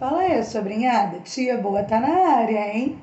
Fala aí, sobrinhada. Tia boa tá na área, hein?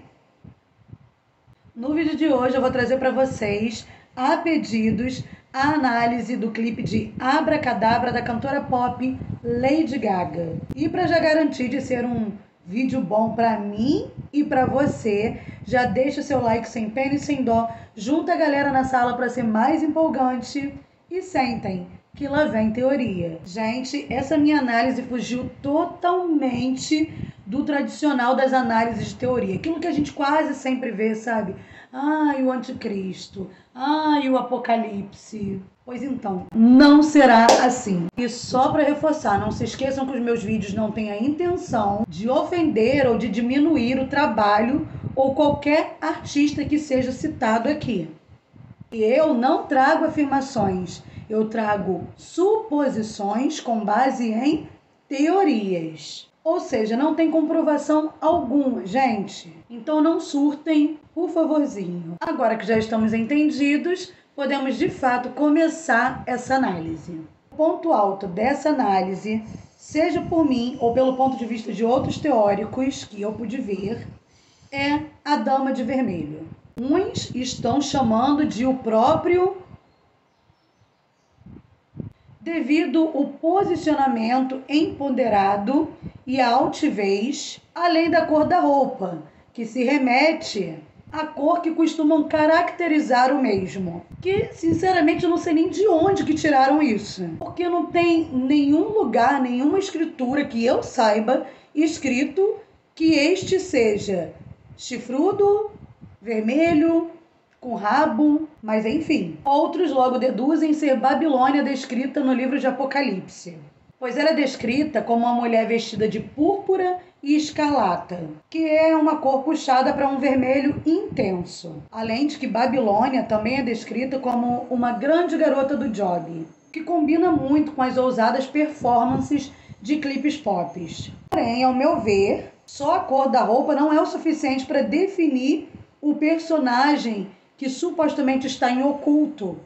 No vídeo de hoje eu vou trazer para vocês, a pedidos, a análise do clipe de Abracadabra da cantora pop Lady Gaga. E para já garantir de ser um vídeo bom para mim e para você, já deixa o seu like sem pena e sem dó, junta a galera na sala para ser mais empolgante e sentem que lá vem teoria. Gente, essa minha análise fugiu totalmente do tradicional das análises de teoria. Aquilo que a gente quase sempre vê, sabe? Ai, o anticristo. Ai, o apocalipse. Pois então, não será assim. E só para reforçar, não se esqueçam que os meus vídeos não têm a intenção de ofender ou de diminuir o trabalho ou qualquer artista que seja citado aqui. E eu não trago afirmações, eu trago suposições com base em teorias. Ou seja, não tem comprovação alguma, gente. Então não surtem, por favorzinho. Agora que já estamos entendidos, podemos de fato começar essa análise. O ponto alto dessa análise, seja por mim ou pelo ponto de vista de outros teóricos que eu pude ver, é a Dama de Vermelho. Uns estão chamando de o próprio devido ao posicionamento empoderado e a altivez, além da cor da roupa, que se remete à cor que costumam caracterizar o mesmo. Que, sinceramente, eu não sei nem de onde que tiraram isso. Porque não tem nenhum lugar, nenhuma escritura que eu saiba escrito que este seja chifrudo, vermelho, com rabo, mas enfim. Outros logo deduzem ser Babilônia descrita no livro de Apocalipse, pois ela é descrita como uma mulher vestida de púrpura e escarlata, que é uma cor puxada para um vermelho intenso. Além de que Babilônia também é descrita como uma grande garota do job, que combina muito com as ousadas performances de clipes pop. Porém, ao meu ver, só a cor da roupa não é o suficiente para definir o personagem que supostamente está em oculto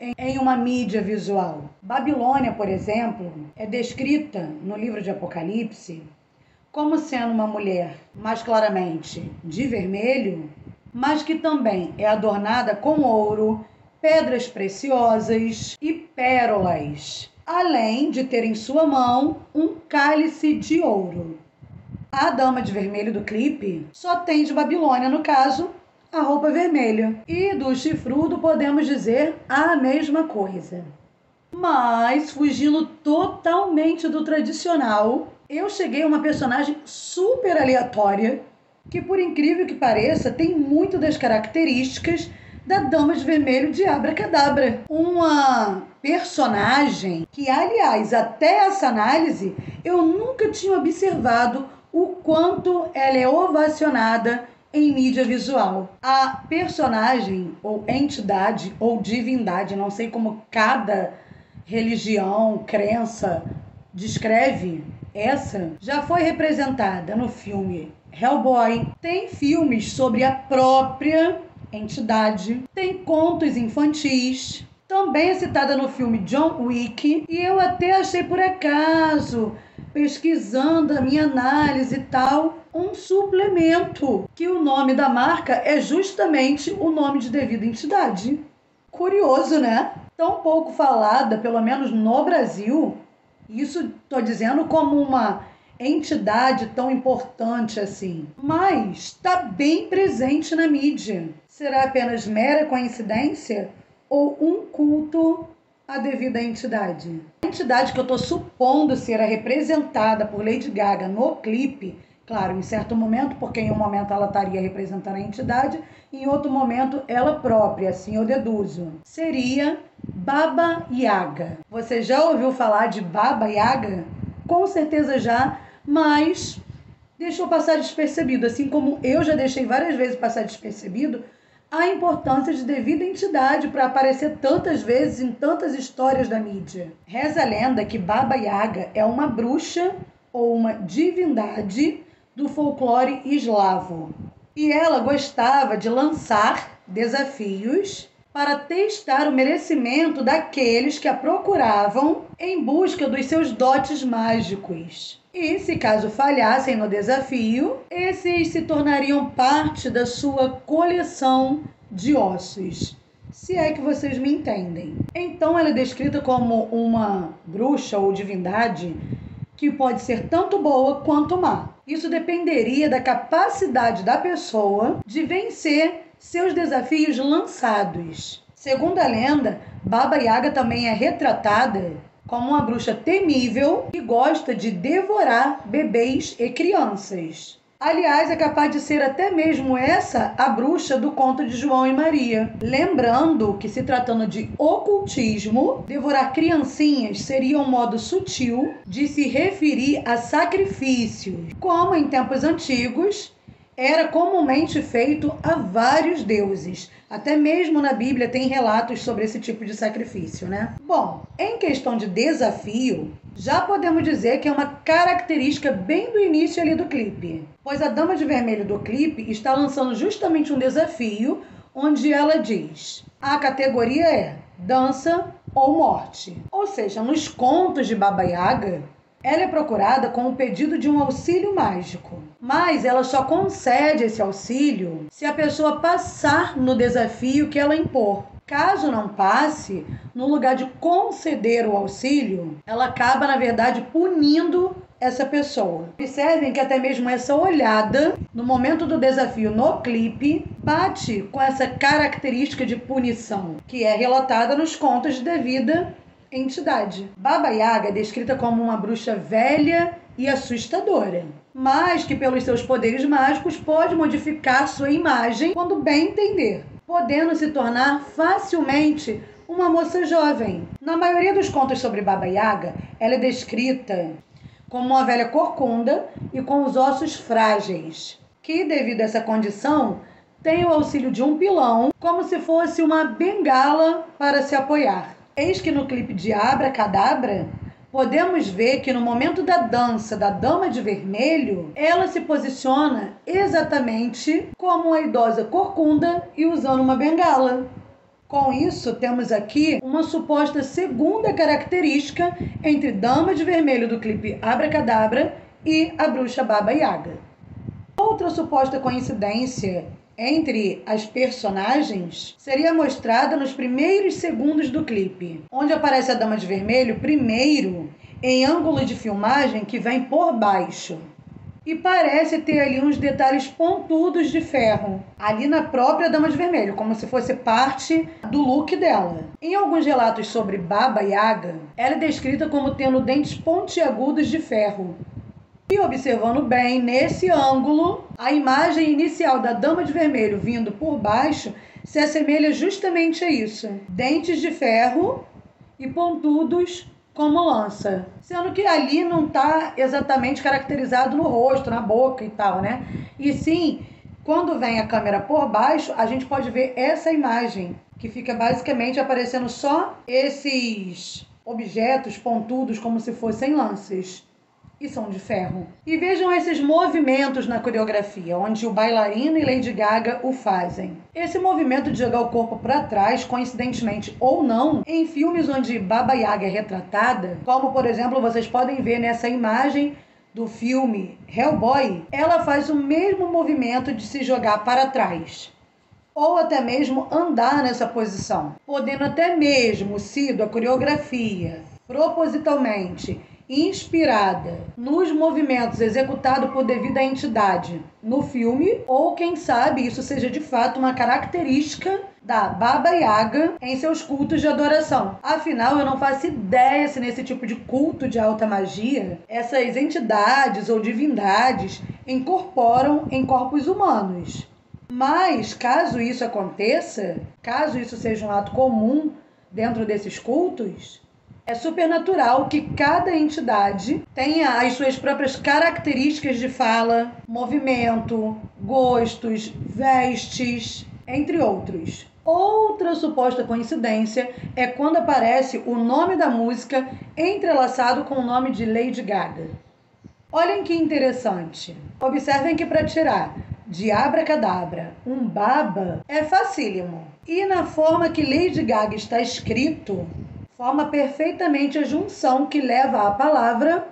em uma mídia visual. Babilônia, por exemplo, é descrita no livro de Apocalipse como sendo uma mulher mais claramente de vermelho, mas que também é adornada com ouro, pedras preciosas e pérolas, além de ter em sua mão um cálice de ouro. A dama de vermelho do clipe só tem de Babilônia, no caso, a roupa vermelha. E do chifrudo podemos dizer a mesma coisa. Mas, fugindo totalmente do tradicional, eu cheguei a uma personagem super aleatória, que por incrível que pareça, tem muito das características da Dama de Vermelho de Abracadabra. Uma personagem que, aliás, até essa análise, eu nunca tinha observado o quanto ela é ovacionada em mídia visual. A personagem, ou entidade, ou divindade, não sei como cada religião, crença descreve essa, já foi representada no filme Hellboy, tem filmes sobre a própria entidade, tem contos infantis, também é citada no filme John Wick, e eu até achei por acaso, pesquisando a minha análise e tal, um suplemento, que o nome da marca é justamente o nome de devida entidade. Curioso, né? Tão pouco falada, pelo menos no Brasil, isso estou dizendo como uma entidade tão importante assim, mas está bem presente na mídia. Será apenas mera coincidência ou um culto à devida entidade? A entidade que eu estou supondo ser a representada por Lady Gaga no clipe, claro, em certo momento, porque em um momento ela estaria representando a entidade, em outro momento ela própria, assim eu deduzo, seria Baba Yaga. Você já ouviu falar de Baba Yaga? Com certeza já, mas deixou passar despercebido, assim como eu já deixei várias vezes passar despercebido a importância de devida entidade para aparecer tantas vezes em tantas histórias da mídia. Reza a lenda que Baba Yaga é uma bruxa ou uma divindade do folclore eslavo. E ela gostava de lançar desafios para testar o merecimento daqueles que a procuravam em busca dos seus dotes mágicos. E se caso falhassem no desafio, esses se tornariam parte da sua coleção de ossos. Se é que vocês me entendem. Então ela é descrita como uma bruxa ou divindade que pode ser tanto boa quanto má. Isso dependeria da capacidade da pessoa de vencer seus desafios lançados. Segundo a lenda, Baba Yaga também é retratada como uma bruxa temível que gosta de devorar bebês e crianças. Aliás, é capaz de ser até mesmo essa a bruxa do conto de João e Maria. Lembrando que, se tratando de ocultismo, devorar criancinhas seria um modo sutil de se referir a sacrifícios, como em tempos antigos era comumente feito a vários deuses. Até mesmo na Bíblia tem relatos sobre esse tipo de sacrifício, né? Bom, em questão de desafio, já podemos dizer que é uma característica bem do início ali do clipe. Pois a Dama de Vermelho do clipe está lançando justamente um desafio onde ela diz: a categoria é dança ou morte. Ou seja, nos contos de Baba Yaga, ela é procurada com o pedido de um auxílio mágico, mas ela só concede esse auxílio se a pessoa passar no desafio que ela impor. Caso não passe, no lugar de conceder o auxílio, ela acaba, na verdade, punindo essa pessoa. Observem que até mesmo essa olhada, no momento do desafio no clipe, bate com essa característica de punição, que é relatada nos contos de devida entidade. Baba Yaga é descrita como uma bruxa velha e assustadora, mas que pelos seus poderes mágicos pode modificar sua imagem quando bem entender, podendo se tornar facilmente uma moça jovem. Na maioria dos contos sobre Baba Yaga, ela é descrita como uma velha corcunda e com os ossos frágeis, que devido a essa condição tem o auxílio de um pilão, como se fosse uma bengala para se apoiar. Eis que no clipe de Abracadabra, podemos ver que no momento da dança da Dama de Vermelho, ela se posiciona exatamente como uma idosa corcunda e usando uma bengala. Com isso, temos aqui uma suposta segunda característica entre Dama de Vermelho do clipe Abracadabra e a bruxa Baba Yaga. Outra suposta coincidência entre as personagens seria mostrada nos primeiros segundos do clipe, onde aparece a Dama de Vermelho primeiro em ângulo de filmagem que vem por baixo. E parece ter ali uns detalhes pontudos de ferro, ali na própria Dama de Vermelho, como se fosse parte do look dela. Em alguns relatos sobre Baba Yaga, ela é descrita como tendo dentes pontiagudos de ferro. E observando bem, nesse ângulo, a imagem inicial da Dama de Vermelho vindo por baixo se assemelha justamente a isso. Dentes de ferro e pontudos como lança. Sendo que ali não está exatamente caracterizado no rosto, na boca e tal, né? E sim, quando vem a câmera por baixo, a gente pode ver essa imagem, que fica basicamente aparecendo só esses objetos pontudos como se fossem lanças. E são de ferro. E vejam esses movimentos na coreografia, onde o bailarino e Lady Gaga o fazem. Esse movimento de jogar o corpo para trás, coincidentemente ou não, em filmes onde Baba Yaga é retratada, como por exemplo vocês podem ver nessa imagem do filme Hellboy, ela faz o mesmo movimento de se jogar para trás, ou até mesmo andar nessa posição, podendo até mesmo sido a coreografia propositalmente inspirada nos movimentos executados por devida entidade no filme, ou quem sabe isso seja de fato uma característica da Baba Yaga em seus cultos de adoração. Afinal, eu não faço ideia se nesse tipo de culto de alta magia, essas entidades ou divindades incorporam em corpos humanos. Mas, caso isso aconteça, caso isso seja um ato comum dentro desses cultos, é super natural que cada entidade tenha as suas próprias características de fala, movimento, gostos, vestes, entre outros. Outra suposta coincidência é quando aparece o nome da música entrelaçado com o nome de Lady Gaga. Olhem que interessante. Observem que para tirar de Abracadabra um baba é facílimo. E na forma que Lady Gaga está escrito, forma perfeitamente a junção que leva à palavra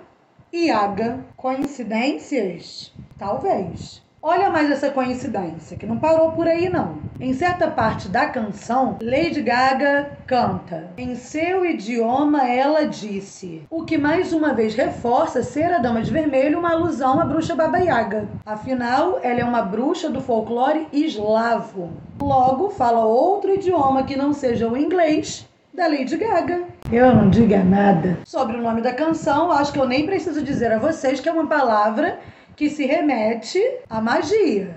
Yaga. Coincidências? Talvez. Olha mais essa coincidência, que não parou por aí não. Em certa parte da canção, Lady Gaga canta: em seu idioma ela disse, o que mais uma vez reforça ser a Dama de Vermelho uma alusão à bruxa Baba Yaga. Afinal, ela é uma bruxa do folclore eslavo. Logo, fala outro idioma que não seja o inglês da Lady Gaga. Eu não diga nada. Sobre o nome da canção, acho que eu nem preciso dizer a vocês que é uma palavra que se remete à magia,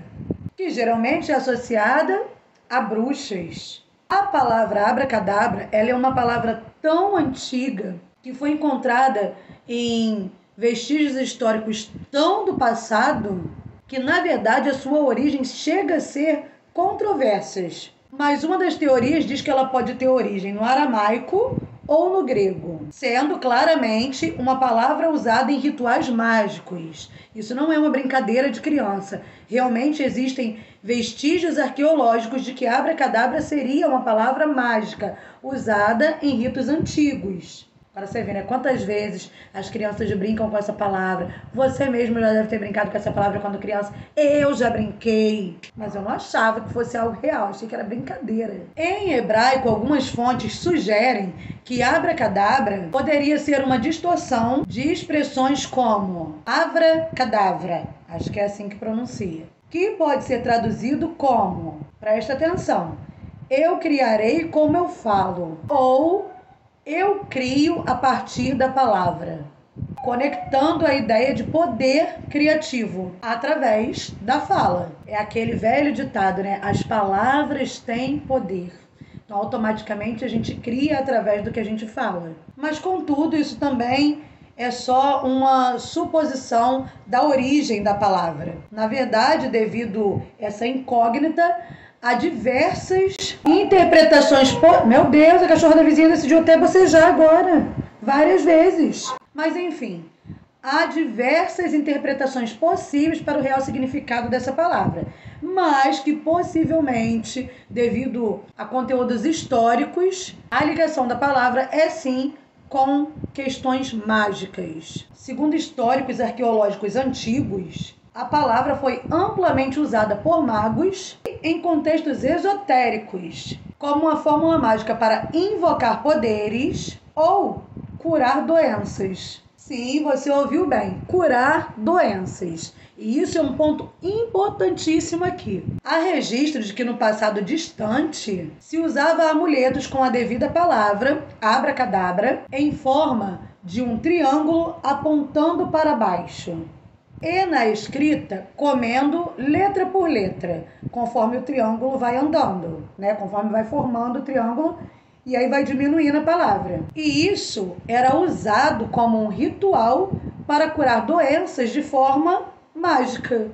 que geralmente é associada a bruxas. A palavra abracadabra, ela é uma palavra tão antiga que foi encontrada em vestígios históricos tão do passado que, na verdade, a sua origem chega a ser controversas. Mas uma das teorias diz que ela pode ter origem no aramaico ou no grego, sendo claramente uma palavra usada em rituais mágicos. Isso não é uma brincadeira de criança. Realmente existem vestígios arqueológicos de que abracadabra seria uma palavra mágica usada em ritos antigos. Para você ver, né? Quantas vezes as crianças brincam com essa palavra. Você mesmo já deve ter brincado com essa palavra quando criança. Eu já brinquei. Mas eu não achava que fosse algo real. Achei que era brincadeira. Em hebraico, algumas fontes sugerem que abracadabra poderia ser uma distorção de expressões como avracadabra. Acho que é assim que pronuncia. Que pode ser traduzido como, presta atenção, eu criarei como eu falo. Ou eu crio a partir da palavra, conectando a ideia de poder criativo através da fala. É aquele velho ditado, né? As palavras têm poder. Então, automaticamente, a gente cria através do que a gente fala. Mas, contudo, isso também é só uma suposição da origem da palavra. Na verdade, devido a essa incógnita, há diversas interpretações. Meu Deus, a cachorra da vizinha decidiu até bocejar agora, várias vezes. Mas enfim, há diversas interpretações possíveis para o real significado dessa palavra, mas que possivelmente, devido a conteúdos históricos, a ligação da palavra é sim com questões mágicas. Segundo históricos arqueológicos antigos, a palavra foi amplamente usada por magos em contextos esotéricos, como uma fórmula mágica para invocar poderes ou curar doenças. Sim, você ouviu bem, curar doenças. E isso é um ponto importantíssimo aqui. Há registros de que no passado distante se usava amuletos com a devida palavra, abracadabra, em forma de um triângulo apontando para baixo. E na escrita, comendo letra por letra, conforme o triângulo vai andando, né? Conforme vai formando o triângulo, e aí vai diminuindo a palavra. E isso era usado como um ritual para curar doenças de forma mágica.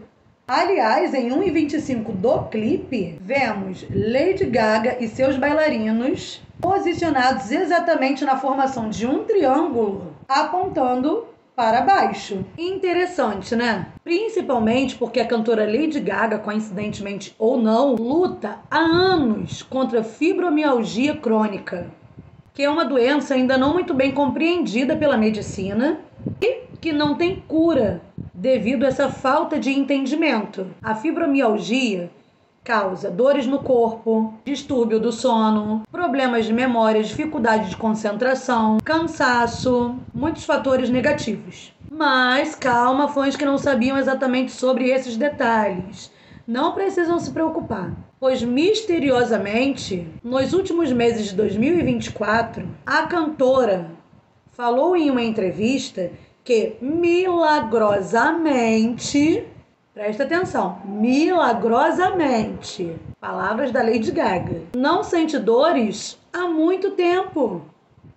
Aliás, em 1:25 do clipe, vemos Lady Gaga e seus bailarinos posicionados exatamente na formação de um triângulo, apontando para baixo. Interessante, né? Principalmente porque a cantora Lady Gaga, coincidentemente ou não, luta há anos contra fibromialgia crônica, que é uma doença ainda não muito bem compreendida pela medicina e que não tem cura devido a essa falta de entendimento. A fibromialgia causa dores no corpo, distúrbio do sono, problemas de memória, dificuldade de concentração, cansaço, muitos fatores negativos. Mas calma, fãs que não sabiam exatamente sobre esses detalhes. Não precisam se preocupar, pois misteriosamente, nos últimos meses de 2024, a cantora falou em uma entrevista que milagrosamente, presta atenção, milagrosamente, palavras da Lady Gaga, não sente dores há muito tempo.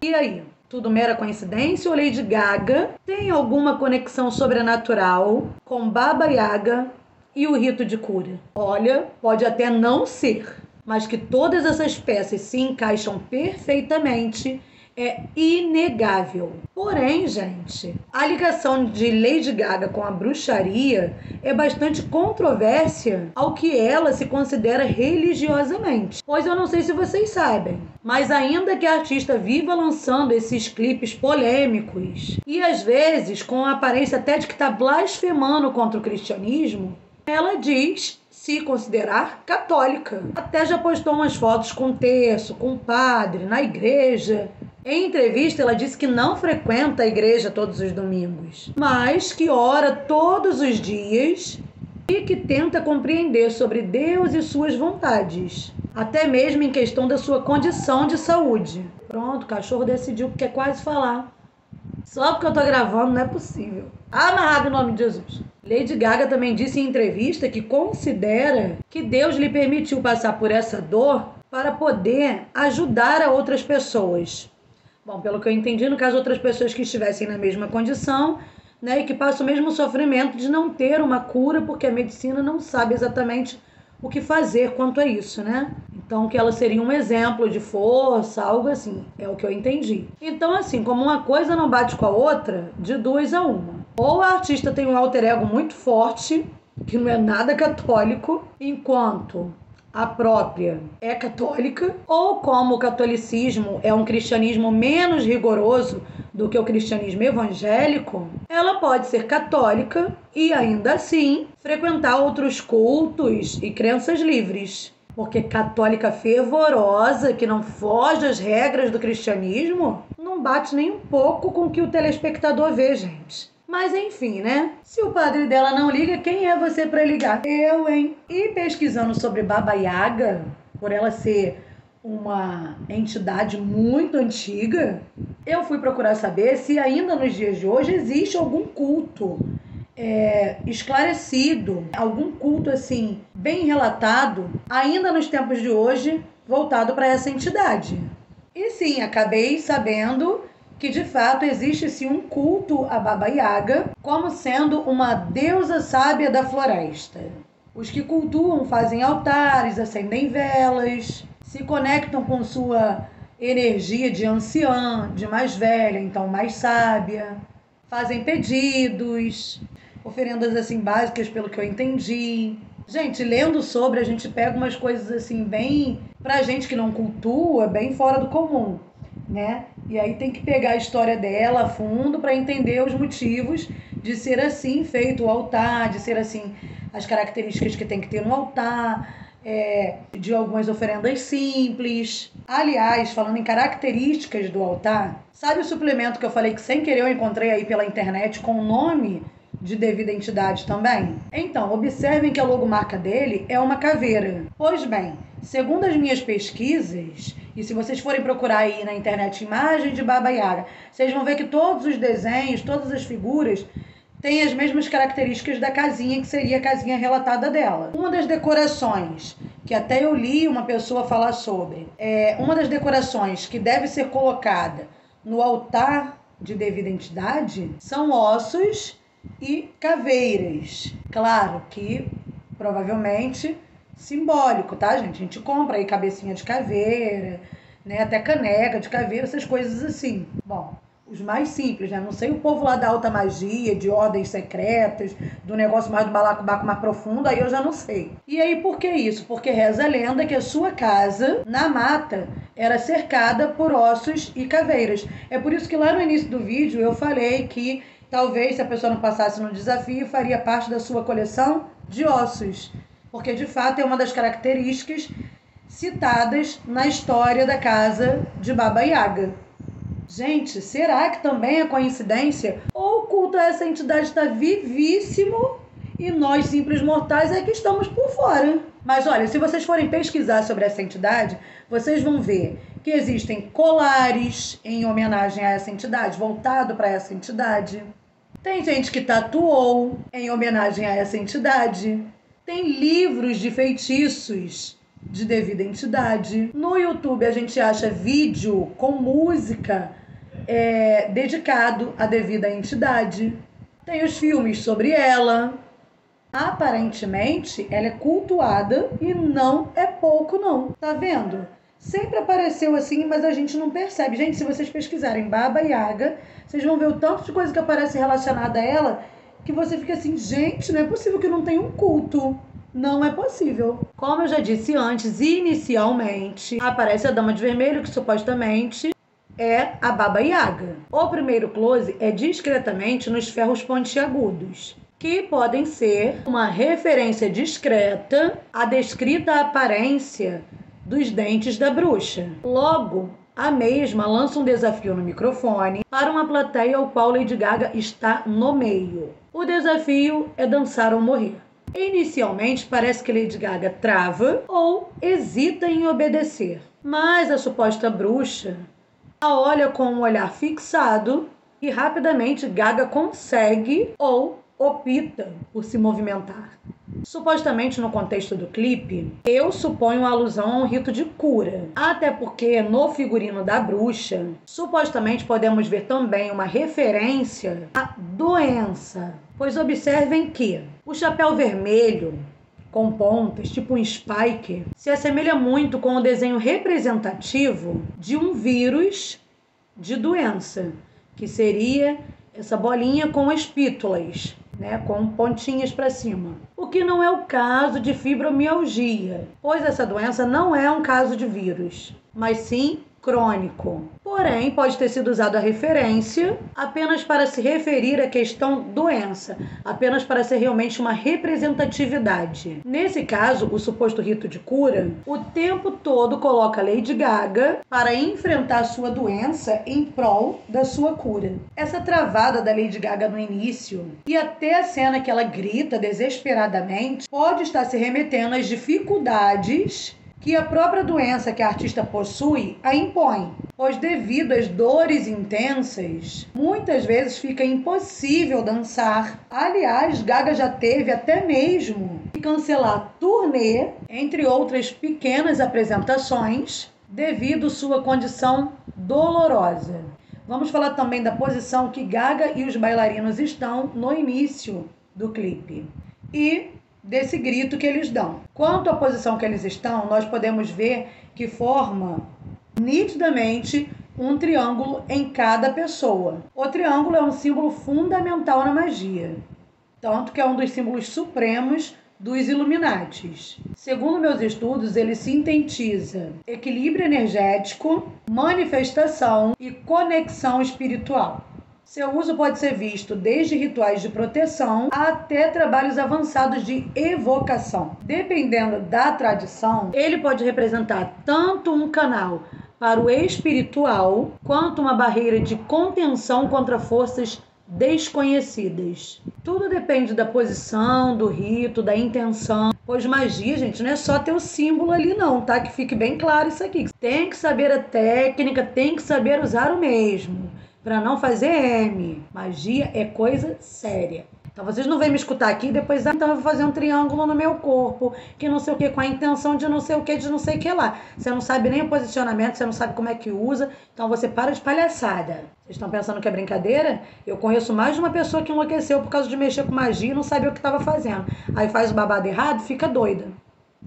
E aí, tudo mera coincidência ou Lady Gaga tem alguma conexão sobrenatural com Baba Yaga e o rito de cura? Olha, pode até não ser, mas que todas essas peças se encaixam perfeitamente é inegável. Porém, gente, a ligação de Lady Gaga com a bruxaria é bastante controvérsia ao que ela se considera religiosamente. Pois eu não sei se vocês sabem, mas ainda que a artista viva lançando esses clipes polêmicos e às vezes com a aparência até de que está blasfemando contra o cristianismo, ela diz se considerar católica. Até já postou umas fotos com terço, com um padre, na igreja. Em entrevista, ela disse que não frequenta a igreja todos os domingos, mas que ora todos os dias e que tenta compreender sobre Deus e suas vontades, até mesmo em questão da sua condição de saúde. Pronto, o cachorro decidiu que quer quase falar. Só porque eu tô gravando, não é possível. Amarrado em nome de Jesus. Lady Gaga também disse em entrevista que considera que Deus lhe permitiu passar por essa dor para poder ajudar a outras pessoas. Bom, pelo que eu entendi, no caso, outras pessoas que estivessem na mesma condição, né, e que passam o mesmo sofrimento de não ter uma cura, porque a medicina não sabe exatamente o que fazer quanto a isso, né? Então, que ela seria um exemplo de força, algo assim. É o que eu entendi. Então, assim, como uma coisa não bate com a outra, de duas a uma. Ou a artista tem um alter ego muito forte, que não é nada católico, enquanto a própria é católica, ou como o catolicismo é um cristianismo menos rigoroso do que o cristianismo evangélico, ela pode ser católica e ainda assim frequentar outros cultos e crenças livres. Porque católica fervorosa, que não foge das regras do cristianismo, não bate nem um pouco com o que o telespectador vê, gente. Mas enfim, né? Se o padre dela não liga, quem é você para ligar? Eu, hein? E pesquisando sobre Baba Yaga, por ela ser uma entidade muito antiga, eu fui procurar saber se ainda nos dias de hoje existe algum culto esclarecido, algum culto assim, bem relatado, ainda nos tempos de hoje, voltado para essa entidade. E sim, acabei sabendo que de fato existe sim um culto a Baba Yaga como sendo uma deusa sábia da floresta. Os que cultuam fazem altares, acendem velas, se conectam com sua energia de anciã, de mais velha, então mais sábia, fazem pedidos, oferendas assim básicas pelo que eu entendi. Gente, lendo sobre, a gente pega umas coisas assim bem, pra gente que não cultua, bem fora do comum, né? E aí tem que pegar a história dela a fundo para entender os motivos de ser assim feito o altar, de ser assim as características que tem que ter no altar, de algumas oferendas simples. Aliás, falando em características do altar, sabe o suplemento que eu falei que sem querer eu encontrei aí pela internet com o nome de devida entidade também? Então, observem que a logomarca dele é uma caveira. Pois bem, segundo as minhas pesquisas, e se vocês forem procurar aí na internet imagem de Baba Yaga, vocês vão ver que todos os desenhos, todas as figuras têm as mesmas características da casinha, que seria a casinha relatada dela. Uma das decorações, que até eu li uma pessoa falar sobre, uma das decorações que deve ser colocada no altar de devida entidade são ossos e caveiras. Claro que provavelmente simbólico, tá, gente? A gente compra aí cabecinha de caveira, né? Até caneca de caveira, essas coisas assim. Bom, os mais simples, né? Não sei o povo lá da alta magia, de ordens secretas, do negócio mais do balacobaco mais profundo, aí eu já não sei. E aí, por que isso? Porque reza a lenda que a sua casa, na mata, era cercada por ossos e caveiras. É por isso que lá no início do vídeo eu falei que talvez, se a pessoa não passasse no desafio, faria parte da sua coleção de ossos. Porque, de fato, é uma das características citadas na história da casa de Baba Yaga. Gente, será que também é coincidência? Ou o culto a essa entidade está vivíssimo e nós, simples mortais, é que estamos por fora? Mas olha, se vocês forem pesquisar sobre essa entidade, vocês vão ver que existem colares em homenagem a essa entidade, voltado para essa entidade. Tem gente que tatuou em homenagem a essa entidade. Tem livros de feitiços de devida entidade. No YouTube a gente acha vídeo com música dedicado à devida entidade. Tem os filmes sobre ela. Aparentemente, ela é cultuada e não é pouco, não. Tá vendo? Sempre apareceu assim, mas a gente não percebe. Gente, se vocês pesquisarem Baba Yaga, vocês vão ver o tanto de coisa que aparece relacionada a ela, que você fica assim, gente, não é possível que não tenha um culto. Não é possível. Como eu já disse antes, inicialmente aparece a Dama de Vermelho, que supostamente é a Baba Yaga. O primeiro close é discretamente nos ferros pontiagudos, que podem ser uma referência discreta à descrita aparência dos dentes da bruxa. Logo, a mesma lança um desafio no microfone para uma plateia ao qual Lady Gaga está no meio. O desafio é dançar ou morrer. Inicialmente, parece que Lady Gaga trava ou hesita em obedecer, mas a suposta bruxa a olha com um olhar fixado e rapidamente Gaga consegue ou opta por se movimentar. Supostamente no contexto do clipe, eu suponho a alusão a um rito de cura, até porque no figurino da bruxa, supostamente podemos ver também uma referência à doença, pois observem que o chapéu vermelho com pontas, tipo um spike, se assemelha muito com o desenho representativo de um vírus de doença, que seria essa bolinha com espítulas, né, com pontinhas para cima. O que não é o caso de fibromialgia, pois essa doença não é um caso de vírus, mas sim crônico. Porém, pode ter sido usado a referência apenas para se referir à questão doença, apenas para ser realmente uma representatividade. Nesse caso, o suposto rito de cura, o tempo todo coloca Lady Gaga para enfrentar sua doença em prol da sua cura. Essa travada da Lady Gaga no início e até a cena que ela grita desesperadamente pode estar se remetendo às dificuldades que a própria doença que a artista possui a impõe, pois devido às dores intensas, muitas vezes fica impossível dançar. Aliás, Gaga já teve até mesmo que cancelar turnê, entre outras pequenas apresentações, devido sua condição dolorosa. Vamos falar também da posição que Gaga e os bailarinos estão no início do clipe e desse grito que eles dão. Quanto à posição que eles estão, nós podemos ver que forma nitidamente um triângulo em cada pessoa. O triângulo é um símbolo fundamental na magia, tanto que é um dos símbolos supremos dos Illuminatis. Segundo meus estudos, ele sintetiza equilíbrio energético, manifestação e conexão espiritual. Seu uso pode ser visto desde rituais de proteção até trabalhos avançados de evocação. Dependendo da tradição, ele pode representar tanto um canal para o espiritual quanto uma barreira de contenção contra forças desconhecidas. Tudo depende da posição, do rito, da intenção. Pois magia, gente, não é só ter o símbolo ali não, tá? Que fique bem claro isso aqui. Tem que saber a técnica, tem que saber usar o mesmo, para não fazer M. Magia é coisa séria. Então vocês não vêm me escutar aqui e depois, então eu vou fazer um triângulo no meu corpo, que não sei o que, com a intenção de não sei o que, de não sei o que lá. Você não sabe nem o posicionamento, você não sabe como é que usa, então você para de palhaçada. Vocês estão pensando que é brincadeira? Eu conheço mais de uma pessoa que enlouqueceu por causa de mexer com magia e não sabia o que estava fazendo. Aí faz o babado errado, fica doida.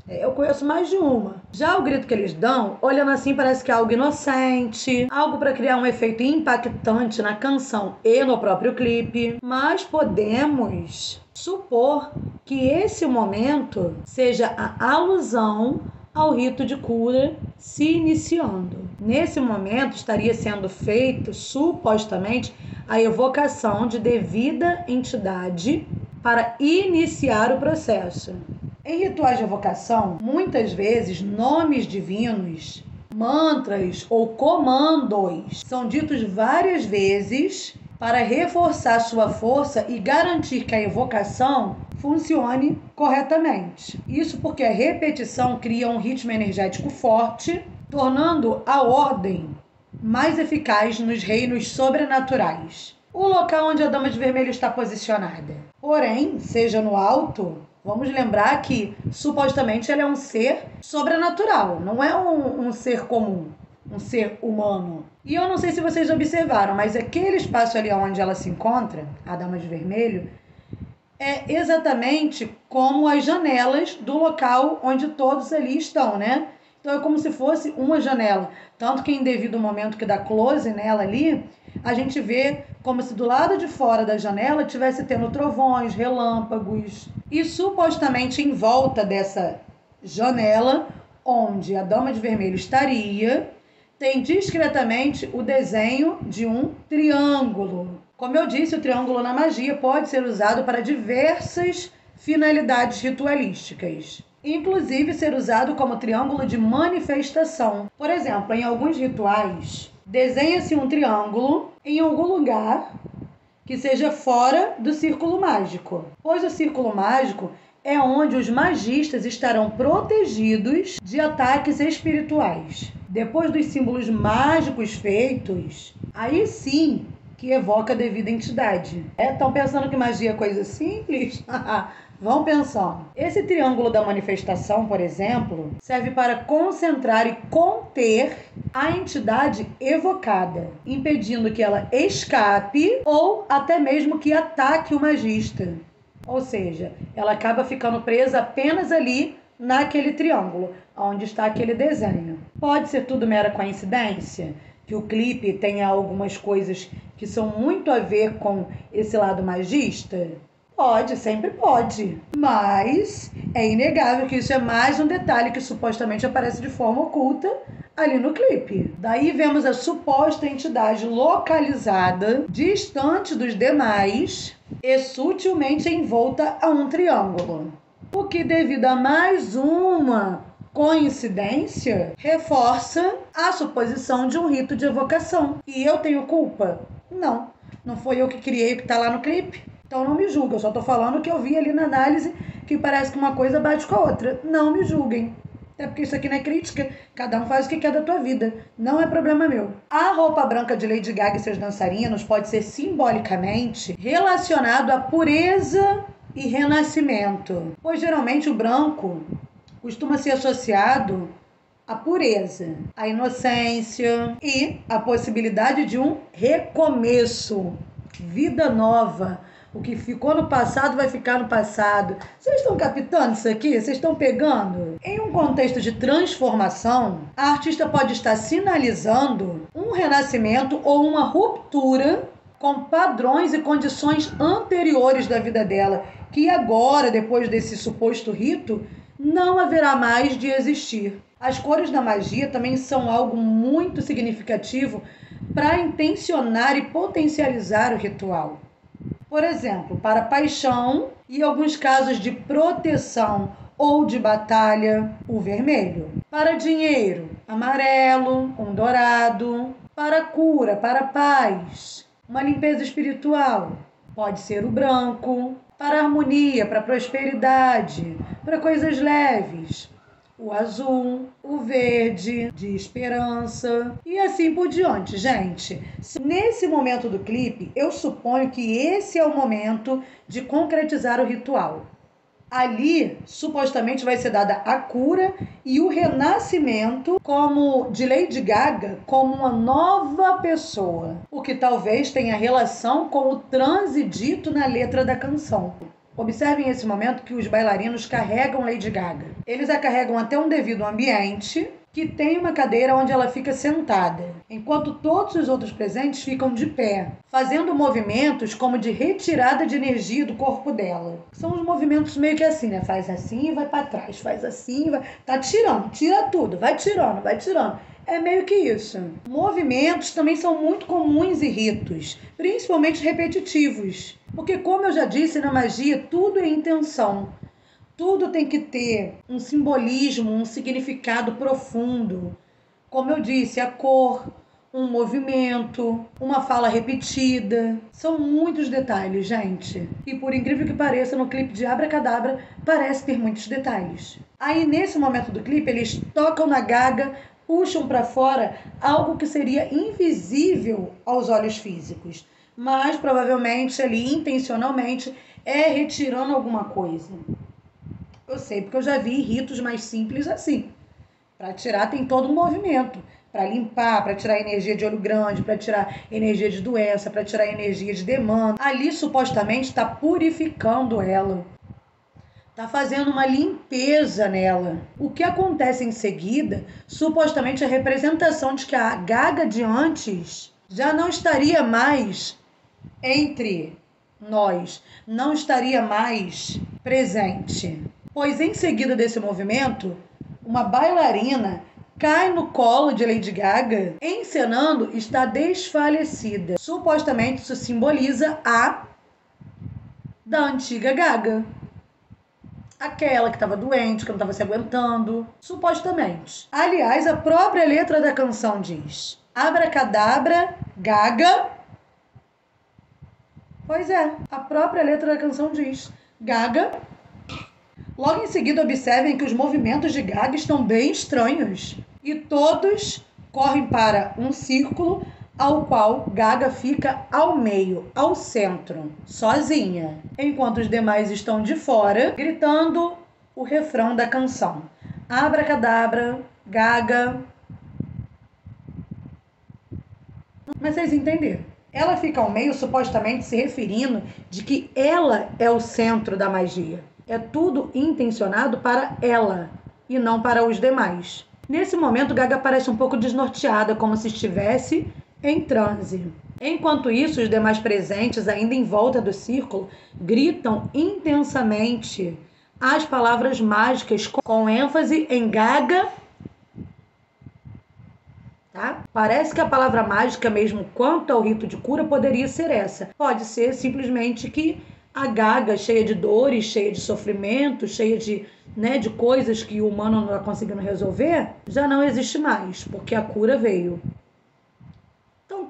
Eu conheço mais de uma. Já o grito que eles dão, olhando assim, parece que é algo inocente, algo para criar um efeito impactante na canção e no próprio clipe. Mas podemos supor que esse momento seja a alusão ao rito de cura se iniciando. Nesse momento estaria sendo feito, supostamente, a evocação de devida entidade para iniciar o processo. Em rituais de evocação, muitas vezes nomes divinos, mantras ou comandos são ditos várias vezes para reforçar sua força e garantir que a evocação funcione corretamente. Isso porque a repetição cria um ritmo energético forte, tornando a ordem mais eficaz nos reinos sobrenaturais. O local onde a Dama de Vermelho está posicionada. Porém, seja no alto, vamos lembrar que supostamente ela é um ser sobrenatural, não é um ser comum, um ser humano. E eu não sei se vocês observaram, mas aquele espaço ali onde ela se encontra, a Dama de Vermelho, é exatamente como as janelas do local onde todos ali estão, né? Então é como se fosse uma janela. Tanto que em devido momento que dá close nela ali, a gente vê como se do lado de fora da janela tivesse tendo trovões, relâmpagos. E supostamente em volta dessa janela, onde a Dama de Vermelho estaria, tem discretamente o desenho de um triângulo. Como eu disse, o triângulo na magia pode ser usado para diversas finalidades ritualísticas, inclusive ser usado como triângulo de manifestação. Por exemplo, em alguns rituais, desenha-se um triângulo em algum lugar que seja fora do círculo mágico, pois o círculo mágico é onde os magistas estarão protegidos de ataques espirituais. Depois dos símbolos mágicos feitos, aí sim que evoca a devida entidade. Estão pensando que magia é coisa simples? Vão pensando. Esse triângulo da manifestação, por exemplo, serve para concentrar e conter a entidade evocada, impedindo que ela escape ou até mesmo que ataque o magista. Ou seja, ela acaba ficando presa apenas ali naquele triângulo, onde está aquele desenho. Pode ser tudo mera coincidência? Que o clipe tenha algumas coisas que são muito a ver com esse lado magista? Pode, sempre pode. Mas é inegável que isso é mais um detalhe que supostamente aparece de forma oculta ali no clipe. Daí vemos a suposta entidade localizada, distante dos demais e sutilmente envolta a um triângulo. O que, devido a mais uma coincidência, reforça a suposição de um rito de evocação. E eu tenho culpa? Não. Não foi eu que criei o que está lá no clipe. Então não me julga, eu só tô falando o que eu vi ali na análise, que parece que uma coisa bate com a outra. Não me julguem. Até porque isso aqui não é crítica, cada um faz o que quer da tua vida. Não é problema meu. A roupa branca de Lady Gaga e seus dançarinos pode ser simbolicamente relacionado à pureza e renascimento, pois geralmente o branco costuma ser associado à pureza, à inocência e à possibilidade de um recomeço, vida nova. O que ficou no passado vai ficar no passado. Vocês estão captando isso aqui? Vocês estão pegando? Em um contexto de transformação, a artista pode estar sinalizando um renascimento ou uma ruptura com padrões e condições anteriores da vida dela, que agora, depois desse suposto rito, não haverá mais de existir. As cores da magia também são algo muito significativo para intencionar e potencializar o ritual. Por exemplo, para paixão e alguns casos de proteção ou de batalha, o vermelho. Para dinheiro, amarelo, um dourado. Para cura, para paz, uma limpeza espiritual, pode ser o branco. Para harmonia, para prosperidade, para coisas leves, o azul, o verde, de esperança e assim por diante, gente. Nesse momento do clipe, eu suponho que esse é o momento de concretizar o ritual. Ali, supostamente, vai ser dada a cura e o renascimento como de Lady Gaga como uma nova pessoa, o que talvez tenha relação com o transe dito na letra da canção. Observem esse momento que os bailarinos carregam Lady Gaga. Eles a carregam até um devido ambiente que tem uma cadeira onde ela fica sentada, enquanto todos os outros presentes ficam de pé, fazendo movimentos como de retirada de energia do corpo dela. São os movimentos meio que assim, né? Faz assim e vai para trás, faz assim e vai... Tá tirando, tira tudo, vai tirando, vai tirando. É meio que isso. Movimentos também são muito comuns em ritos, principalmente repetitivos. Porque, como eu já disse, na magia, tudo é intenção. Tudo tem que ter um simbolismo, um significado profundo. Como eu disse, a cor, um movimento, uma fala repetida. São muitos detalhes, gente. E por incrível que pareça, no clipe de Abracadabra, parece ter muitos detalhes. Aí, nesse momento do clipe, eles tocam na Gaga, puxam para fora algo que seria invisível aos olhos físicos. Mas, provavelmente, ali, intencionalmente, é retirando alguma coisa. Eu sei, porque eu já vi ritos mais simples assim. Para tirar tem todo um movimento. Para limpar, para tirar energia de olho grande, para tirar energia de doença, para tirar energia de demanda. Ali, supostamente, está purificando ela. Está fazendo uma limpeza nela. O que acontece em seguida, supostamente, é a representação de que a Gaga de antes já não estaria mais entre nós, não estaria mais presente. Pois em seguida desse movimento, uma bailarina cai no colo de Lady Gaga, encenando está desfalecida. Supostamente isso simboliza a da antiga Gaga. Aquela que estava doente, que não estava se aguentando, supostamente. Aliás, a própria letra da canção diz: Abracadabra, Gaga. Pois é, a própria letra da canção diz: Gaga. Logo em seguida, observem que os movimentos de Gaga estão bem estranhos. E todos correm para um círculo ao qual Gaga fica ao meio, ao centro, sozinha, enquanto os demais estão de fora, gritando o refrão da canção. Abracadabra, Gaga. Mas vocês entenderam? Ela fica ao meio, supostamente se referindo de que ela é o centro da magia. É tudo intencionado para ela e não para os demais. Nesse momento, Gaga parece um pouco desnorteada, como se estivesse em transe. Enquanto isso, os demais presentes, ainda em volta do círculo, gritam intensamente as palavras mágicas com ênfase em Gaga. Tá? Parece que a palavra mágica mesmo quanto ao rito de cura poderia ser essa. Pode ser simplesmente que a Gaga, cheia de dores, cheia de sofrimento, cheia de coisas que o humano não está conseguindo resolver, já não existe mais, porque a cura veio.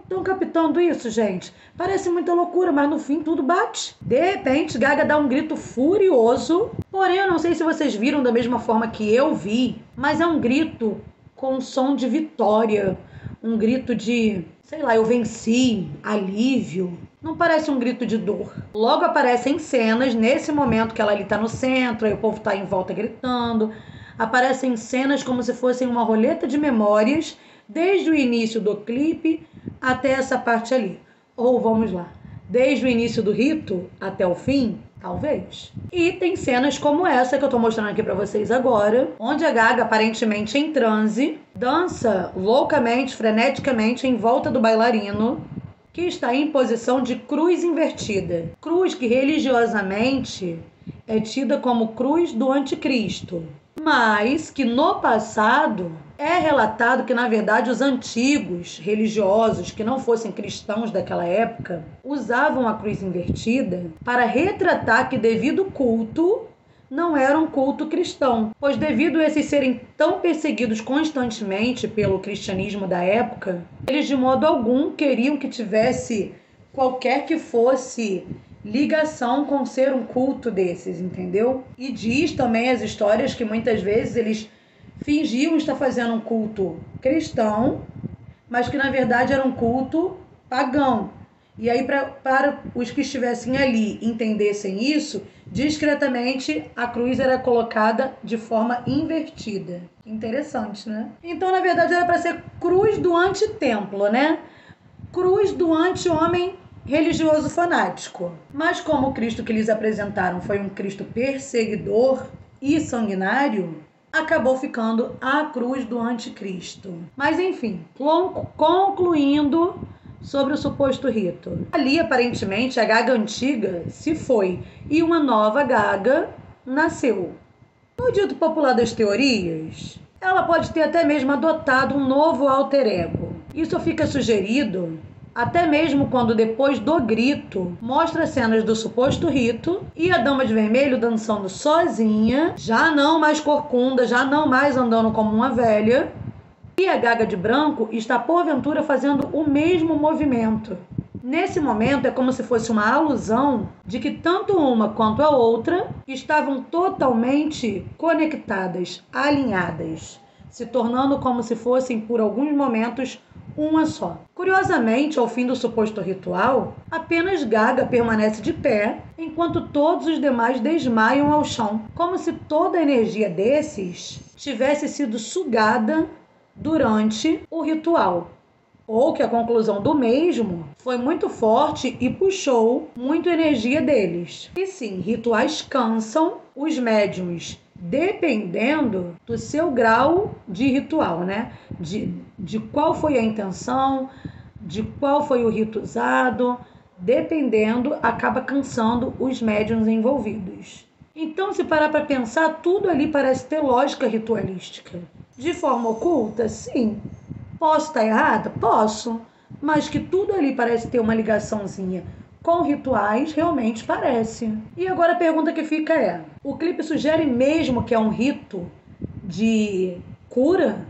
Estão captando isso, gente? Parece muita loucura, mas no fim tudo bate. De repente, Gaga dá um grito furioso. Porém, eu não sei se vocês viram da mesma forma que eu vi, mas é um grito com um som de vitória. Um grito de, sei lá, eu venci, alívio. Não parece um grito de dor. Logo aparecem cenas, nesse momento que ela ali tá no centro, aí o povo tá em volta gritando. Aparecem cenas como se fossem uma roleta de memórias, desde o início do clipe até essa parte ali. Ou vamos lá, desde o início do rito até o fim, talvez. E tem cenas como essa que eu tô mostrando aqui pra vocês agora, onde a Gaga, aparentemente em transe, dança loucamente, freneticamente em volta do bailarino, que está em posição de cruz invertida. Cruz que religiosamente é tida como cruz do anticristo, mas que no passado é relatado que, na verdade, os antigos religiosos, que não fossem cristãos daquela época, usavam a cruz invertida para retratar que, devido ao culto, não era um culto cristão, pois devido a esses serem tão perseguidos constantemente pelo cristianismo da época, eles de modo algum queriam que tivesse qualquer que fosse ligação com ser um culto desses, entendeu? E diz também as histórias que muitas vezes eles fingiam estar fazendo um culto cristão, mas que na verdade era um culto pagão. E aí, para os que estivessem ali entendessem isso, discretamente a cruz era colocada de forma invertida. Interessante, né? Então, na verdade, era para ser cruz do antitemplo, né? Cruz do anti-homem religioso fanático. Mas como o Cristo que eles apresentaram foi um Cristo perseguidor e sanguinário, acabou ficando a cruz do anticristo. Mas enfim, concluindo sobre o suposto rito. Ali, aparentemente, a Gaga antiga se foi e uma nova Gaga nasceu. No dito popular das teorias, ela pode ter até mesmo adotado um novo alter ego. Isso fica sugerido até mesmo quando, depois do grito, mostra cenas do suposto rito e a Dama de Vermelho dançando sozinha, já não mais corcunda, já não mais andando como uma velha, e a Gaga de branco está porventura fazendo o mesmo movimento. Nesse momento é como se fosse uma alusão de que tanto uma quanto a outra estavam totalmente conectadas, alinhadas, se tornando como se fossem por alguns momentos uma só. Curiosamente, ao fim do suposto ritual, apenas Gaga permanece de pé, enquanto todos os demais desmaiam ao chão, como se toda a energia desses tivesse sido sugada durante o ritual. ou que a conclusão do mesmo foi muito forte e puxou muito energia deles. E sim, rituais cansam os médiuns, dependendo do seu grau de ritual, né? De qual foi a intenção, de qual foi o rito usado, dependendo, acaba cansando os médiuns envolvidos. Então, se parar para pensar, tudo ali parece ter lógica ritualística. De forma oculta, sim. Posso estar errada? Posso. Mas que tudo ali parece ter uma ligaçãozinha com rituais, realmente parece. E agora a pergunta que fica é: o clipe sugere mesmo que é um rito de cura?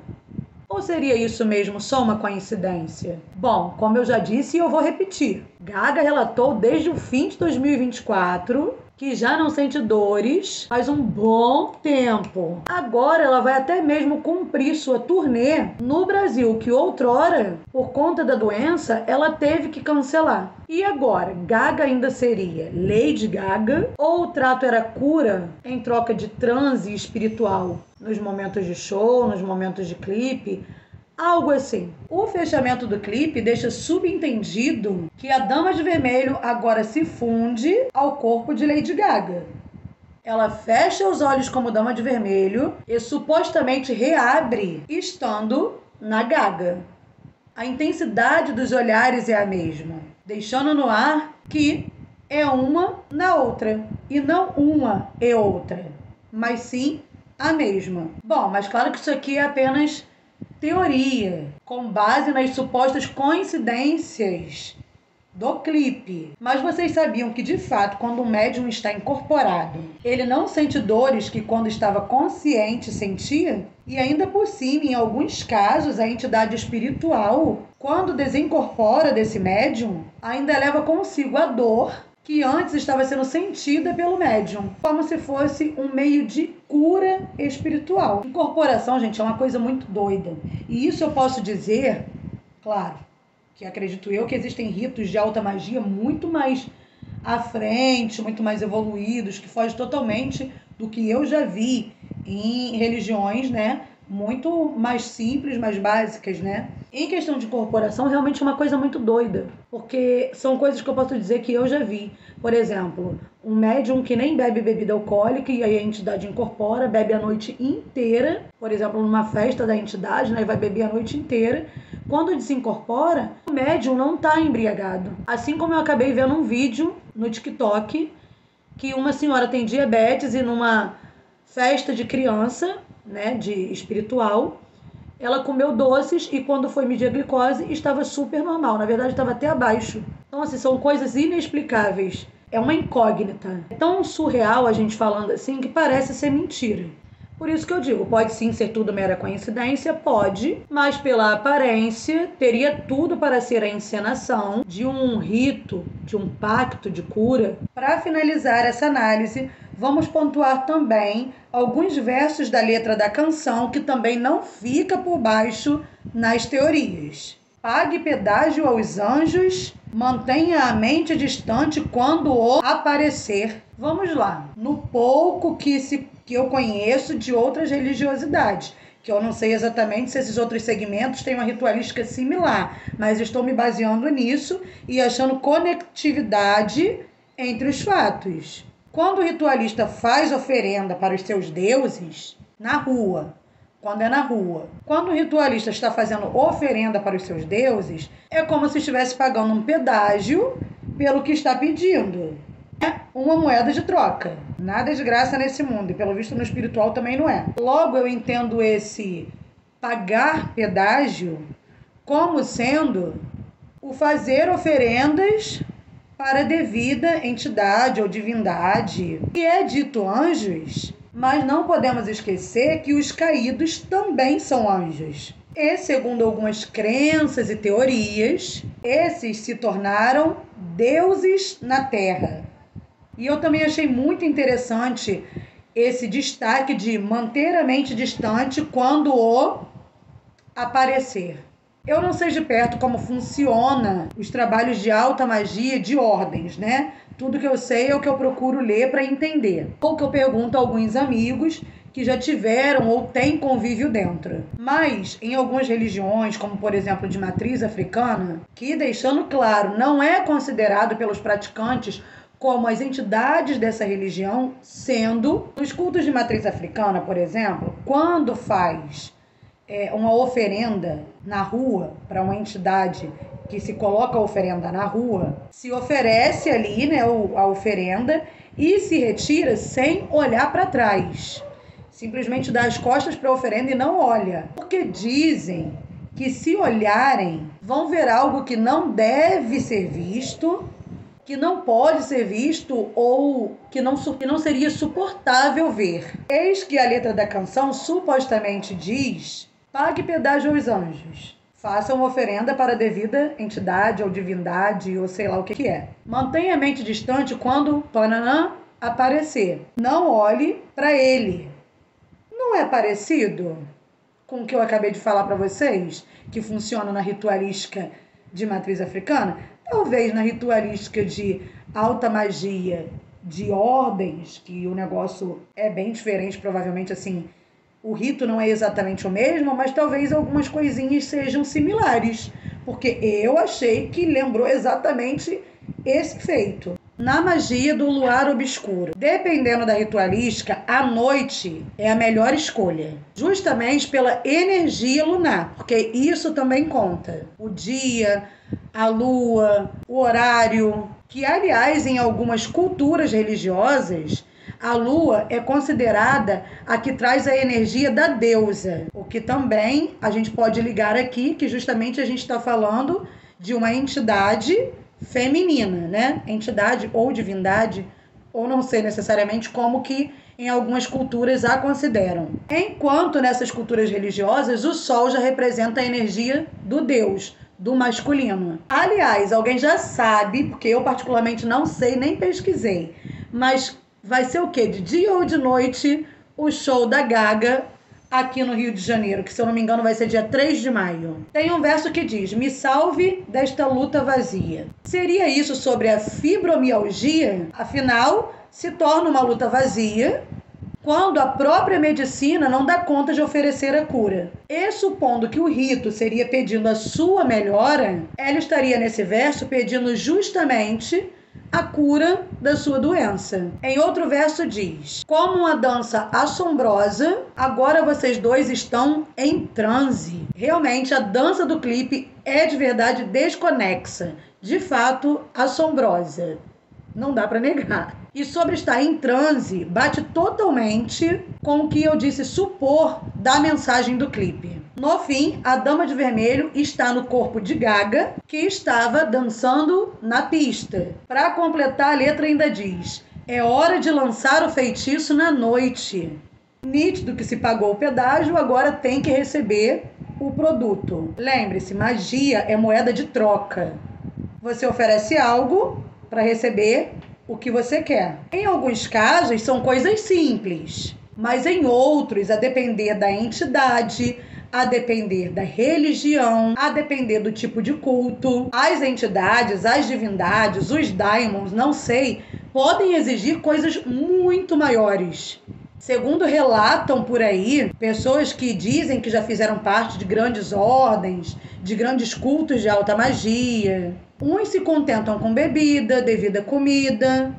Ou seria isso mesmo só uma coincidência? Bom, como eu já disse e eu vou repetir, Gaga relatou desde o fim de 2024 que já não sente dores faz um bom tempo. Agora ela vai até mesmo cumprir sua turnê no Brasil, que outrora, por conta da doença, ela teve que cancelar. E agora, Gaga ainda seria Lady Gaga? Ou o trato era cura em troca de transe espiritual nos momentos de show, nos momentos de clipe? Algo assim. O fechamento do clipe deixa subentendido que a Dama de Vermelho agora se funde ao corpo de Lady Gaga. Ela fecha os olhos como Dama de Vermelho e supostamente reabre estando na Gaga. A intensidade dos olhares é a mesma, deixando no ar que é uma na outra, e não uma e outra, mas sim a mesma. Bom, mas claro que isso aqui é apenas teoria, com base nas supostas coincidências do clipe. Mas vocês sabiam que, de fato, quando o médium está incorporado, ele não sente dores que quando estava consciente sentia? E ainda por cima, em alguns casos, a entidade espiritual, quando desincorpora desse médium, ainda leva consigo a dor que antes estava sendo sentida pelo médium, como se fosse um meio de cura espiritual. Incorporação, gente, é uma coisa muito doida. E isso eu posso dizer, claro, que acredito eu que existem ritos de alta magia muito mais à frente, muito mais evoluídos, que fogem totalmente do que eu já vi em religiões, né? Muito mais simples, mais básicas, né? Em questão de incorporação, realmente é uma coisa muito doida, porque são coisas que eu posso dizer que eu já vi. Por exemplo, um médium que nem bebe bebida alcoólica e aí a entidade incorpora, bebe a noite inteira, por exemplo, numa festa da entidade, né, vai beber a noite inteira. Quando desincorpora, o médium não está embriagado. Assim como eu acabei vendo um vídeo no TikTok que uma senhora tem diabetes e numa festa de criança, né, de espiritual, ela comeu doces e quando foi medir a glicose estava super normal. Na verdade, estava até abaixo. Então, assim, são coisas inexplicáveis. É uma incógnita. É tão surreal a gente falando assim que parece ser mentira. Por isso que eu digo, pode sim ser tudo mera coincidência, pode, mas pela aparência teria tudo para ser a encenação de um rito, de um pacto de cura. Para finalizar essa análise, vamos pontuar também alguns versos da letra da canção que também não fica por baixo nas teorias. Pague pedágio aos anjos, mantenha a mente distante quando o aparecer. Vamos lá, no pouco que eu conheço de outras religiosidades, que eu não sei exatamente se esses outros segmentos têm uma ritualística similar, mas estou me baseando nisso e achando conectividade entre os fatos. Quando o ritualista faz oferenda para os seus deuses, na rua, quando é na rua. Quando o ritualista está fazendo oferenda para os seus deuses, é como se estivesse pagando um pedágio pelo que está pedindo. É uma moeda de troca. Nada é de graça nesse mundo, e pelo visto no espiritual também não é. Logo, eu entendo esse pagar pedágio como sendo o fazer oferendas para a devida entidade ou divindade. E é dito anjos, mas não podemos esquecer que os caídos também são anjos. E, segundo algumas crenças e teorias, esses se tornaram deuses na Terra. E eu também achei muito interessante esse destaque de manter a mente distante quando o aparecer. Eu não sei de perto como funciona os trabalhos de alta magia de ordens, né? Tudo que eu sei é o que eu procuro ler para entender. Ou que eu pergunto a alguns amigos que já tiveram ou têm convívio dentro. Mas, em algumas religiões, como por exemplo de matriz africana, que, deixando claro, não é considerado pelos praticantes como as entidades dessa religião, sendo, nos cultos de matriz africana, por exemplo, quando faz uma oferenda na rua para uma entidade que se coloca a oferenda na rua, se oferece ali, né, a oferenda e se retira sem olhar para trás. Simplesmente dá as costas para a oferenda e não olha. Porque dizem que se olharem, vão ver algo que não deve ser visto, que não pode ser visto ou que não seria suportável ver. Eis que a letra da canção supostamente diz: pague pedágio aos anjos. Faça uma oferenda para a devida entidade ou divindade ou sei lá o que é. Mantenha a mente distante quando Pananã aparecer. Não olhe para ele. Não é parecido com o que eu acabei de falar para vocês, que funciona na ritualística de matriz africana? Talvez na ritualística de alta magia, de ordens, que o negócio é bem diferente, provavelmente assim, o rito não é exatamente o mesmo, mas talvez algumas coisinhas sejam similares, porque eu achei que lembrou exatamente esse feito. Na magia do luar obscuro, dependendo da ritualística, a noite é a melhor escolha, justamente pela energia lunar, porque isso também conta. O dia, a lua, o horário, que aliás em algumas culturas religiosas a lua é considerada a que traz a energia da deusa, o que também a gente pode ligar aqui, que justamente a gente está falando de uma entidade feminina, né? Entidade ou divindade, ou não sei necessariamente como que em algumas culturas a consideram. Enquanto nessas culturas religiosas o sol já representa a energia do deus, do masculino. Aliás, alguém já sabe, porque eu particularmente não sei, nem pesquisei, mas vai ser o quê? De dia ou de noite o show da Gaga aqui no Rio de Janeiro, que se eu não me engano vai ser dia 3 de maio. Tem um verso que diz: me salve desta luta vazia. Seria isso sobre a fibromialgia? Afinal, se torna uma luta vazia quando a própria medicina não dá conta de oferecer a cura. E supondo que o rito seria pedindo a sua melhora, ela estaria nesse verso pedindo justamente a cura da sua doença. Em outro verso diz: como uma dança assombrosa, agora vocês dois estão em transe. Realmente a dança do clipe é de verdade desconexa, de fato assombrosa. Não dá para negar. E sobre estar em transe, bate totalmente com o que eu disse supor da mensagem do clipe. No fim, a Dama de Vermelho está no corpo de Gaga, que estava dançando na pista. Para completar, a letra ainda diz: é hora de lançar o feitiço na noite. Nítido que se pagou o pedágio, agora tem que receber o produto. Lembre-se, magia é moeda de troca. Você oferece algo para receber o que você quer. Em alguns casos são coisas simples, mas em outros, a depender da entidade, a depender da religião, a depender do tipo de culto, as entidades, as divindades, os daimons, não sei, podem exigir coisas muito maiores. Segundo relatam por aí, pessoas que dizem que já fizeram parte de grandes ordens, de grandes cultos de alta magia. Uns se contentam com bebida, devida comida,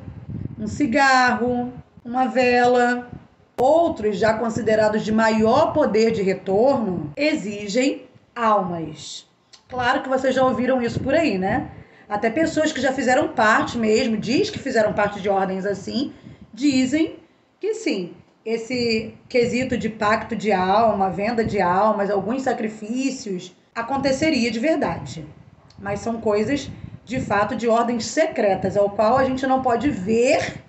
um cigarro, uma vela. Outros, já considerados de maior poder de retorno, exigem almas. Claro que vocês já ouviram isso por aí, né? Até pessoas que já fizeram parte mesmo, diz que fizeram parte de ordens assim, dizem que sim, esse quesito de pacto de alma, venda de almas, alguns sacrifícios, aconteceria de verdade. Mas são coisas, de fato, de ordens secretas, ao qual a gente não pode ver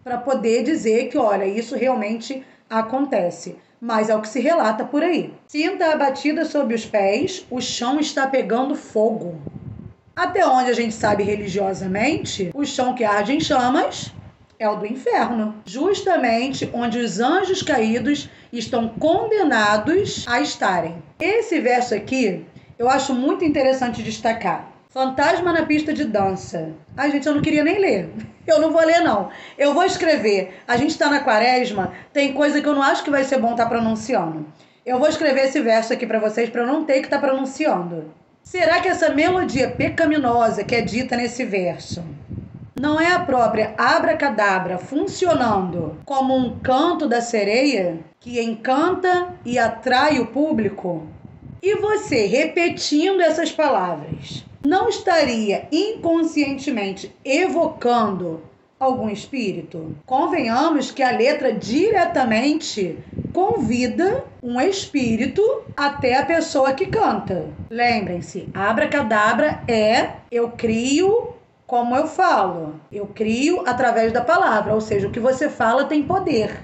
para poder dizer que, olha, isso realmente acontece. Mas é o que se relata por aí. Sinta a batida sob os pés, o chão está pegando fogo. Até onde a gente sabe religiosamente, o chão que arde em chamas é o do inferno. Justamente onde os anjos caídos estão condenados a estarem. Esse verso aqui eu acho muito interessante destacar. Fantasma na pista de dança. Ai, gente, eu não queria nem ler. Eu não vou ler, não. Eu vou escrever. A gente está na quaresma, tem coisa que eu não acho que vai ser bom estar pronunciando. Eu vou escrever esse verso aqui para vocês para eu não ter que estar pronunciando. Será que essa melodia pecaminosa que é dita nesse verso não é a própria abracadabra funcionando como um canto da sereia que encanta e atrai o público? E você, repetindo essas palavras, não estaria inconscientemente evocando algum espírito? Convenhamos que a letra diretamente convida um espírito até a pessoa que canta. Lembrem-se, abracadabra é eu crio como eu falo. Eu crio através da palavra, ou seja, o que você fala tem poder.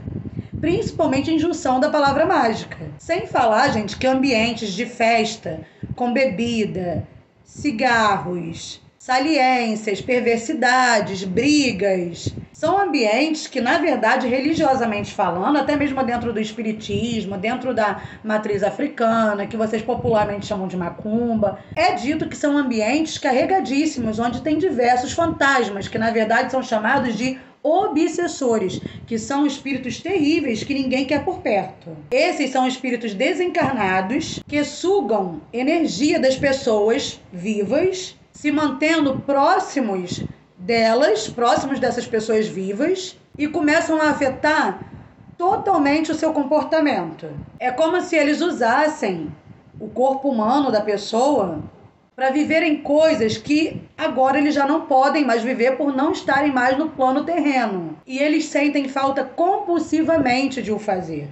Principalmente em junção da palavra mágica. Sem falar, gente, que ambientes de festa, com bebida, cigarros, saliências, perversidades, brigas, são ambientes que, na verdade, religiosamente falando, até mesmo dentro do espiritismo, dentro da matriz africana, que vocês popularmente chamam de macumba, é dito que são ambientes carregadíssimos, onde tem diversos fantasmas, que na verdade são chamados de obsessores, que são espíritos terríveis que ninguém quer por perto. Esses são espíritos desencarnados que sugam energia das pessoas vivas, se mantendo próximos delas, próximos dessas pessoas vivas, e começam a afetar totalmente o seu comportamento. É como se eles usassem o corpo humano da pessoa para viverem coisas que agora eles já não podem mais viver por não estarem mais no plano terreno. E eles sentem falta compulsivamente de o fazer.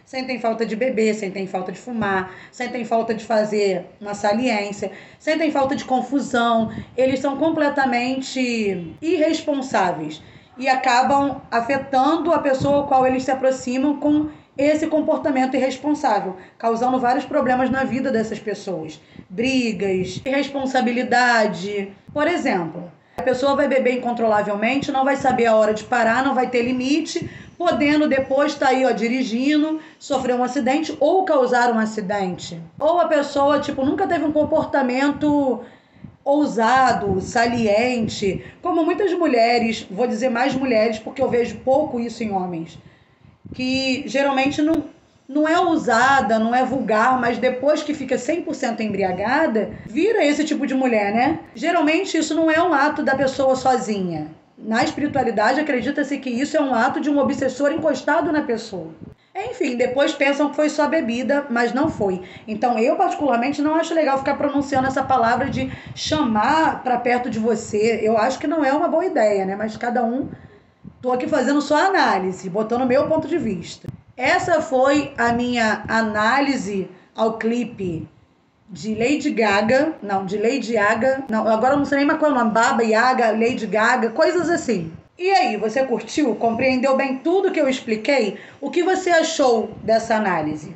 Sentem falta de beber, sentem falta de fumar, sentem falta de fazer uma saliência, sentem falta de confusão. Eles são completamente irresponsáveis e acabam afetando a pessoa ao qual eles se aproximam com esse comportamento irresponsável, causando vários problemas na vida dessas pessoas. Brigas, irresponsabilidade. Por exemplo, a pessoa vai beber incontrolavelmente, não vai saber a hora de parar, não vai ter limite, podendo depois estar aí, dirigindo, sofrer um acidente ou causar um acidente. Ou a pessoa, nunca teve um comportamento ousado, saliente, como muitas mulheres, vou dizer mais mulheres porque eu vejo pouco isso em homens, que geralmente não é ousada, não é vulgar, mas depois que fica 100% embriagada, vira esse tipo de mulher, né? Geralmente isso não é um ato da pessoa sozinha. Na espiritualidade, acredita-se que isso é um ato de um obsessor encostado na pessoa. Enfim, depois pensam que foi só bebida, mas não foi. Então, eu particularmente não acho legal ficar pronunciando essa palavra de chamar para perto de você. Eu acho que não é uma boa ideia, né? Mas cada um... Tô aqui fazendo só análise, botando o meu ponto de vista. Essa foi a minha análise ao clipe de Lady Gaga, agora eu não sei nem mais qual é o nome, Baba Yaga, Lady Gaga, coisas assim. E aí, você curtiu? Compreendeu bem tudo que eu expliquei? O que você achou dessa análise?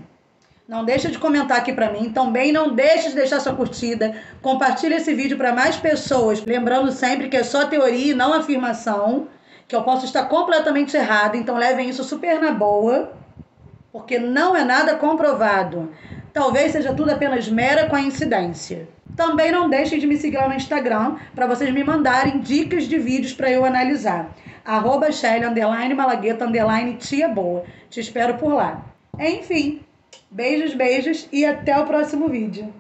Não deixa de comentar aqui pra mim, também não deixe de deixar sua curtida, compartilhe esse vídeo para mais pessoas, lembrando sempre que é só teoria e não afirmação, que eu posso estar completamente errada, então levem isso super na boa, porque não é nada comprovado. Talvez seja tudo apenas mera coincidência. Também não deixem de me seguir lá no Instagram, para vocês me mandarem dicas de vídeos para eu analisar. @Shelly_Malagueta_ Tia Boa. Te espero por lá. Enfim, beijos e até o próximo vídeo.